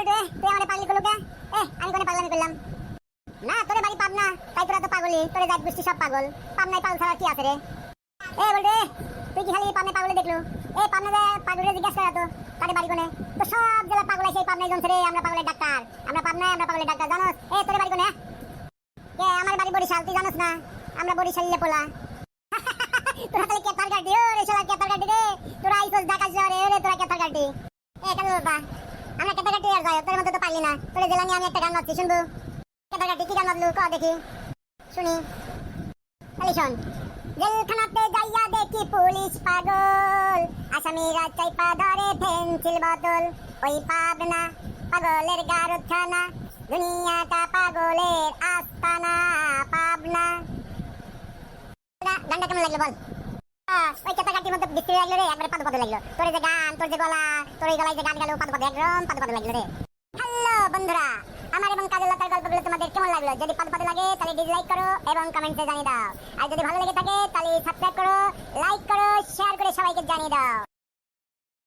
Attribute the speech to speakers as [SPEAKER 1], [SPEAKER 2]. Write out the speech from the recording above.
[SPEAKER 1] বলতে তুই আমারে পাগলি করলো কে? আমি কোনে পাগলামি করলাম? না তোরে বাড়ি পাবনা, তাই তোরা তো পাগলি, তোরে জাত গোষ্ঠী সব পাগল। পাবনায় পাগল ছাড়া কি আছে রে? বলতে তুই কি খালি পাবনায় পাগলে দেখলু? পাবনা পাগলে জিজ্ঞাসা করা তো তারে বাড়ি কোনে? তো সব জেলা পাগল আছে, পাবনায় জমছে রে। আমরা পাগলের ডাক্তার, আমরা পাবনায়, আমরা পাগলের ডাক্তার জানোস? তোরে বাড়ি কোনে? আমার বাড়ি বরিশাল, তুই জানোস না? আমরা বরিশালে পোলা। তোরা তাহলে কেতার গাড়ি রে, শালা কেতার গাড়ি রে। তোরা আইছস ঢাকা শহরে রে, তোরা কেতার গাড়ি। কেন বাবা আমরা কেতার গাড়ি আর যাই, তোর মতো তো পারলি না। তোরে জেলা নিয়ে আমি একটা গান গাচ্ছি, শুনবো? কেতার গাড়ি কি গান গাবলু ক দেখি, শুনি। তাহলে শোন। জেলখানাতে যাইয়া দেখি পুলিশ পাগল, আসামিরা চাইপা ধরে পেন্সিল বোতল। ওই পাবনা পাগলের গারখানা, দুনিয়াটা পাগলের আস্তানা। পাবনা গানটা কেমন লাগলো বল? ওই কেতাকাটির মধ্যে বিক্রি লাগলো রে, একবারে পাদু পাদু লাগলো। তোর যে গান, তোর যে গলা, তোর এই গলায় যে গান গেল, পাদু পাদু, একদম পাদু পাদু লাগলো রে। হ্যালো বন্ধুরা, আমার এবং কাজল লতার গল্পগুলো তোমাদের কেমন লাগলো? যদি পাদু পাদু লাগে তাহলে ডিসলাইক করো এবং কমেন্টে জানিয়ে দাও। আর যদি ভালো লেগে থাকে তাহলে সাবস্ক্রাইব করো, লাইক করো, শেয়ার করে সবাইকে জানিয়ে দাও।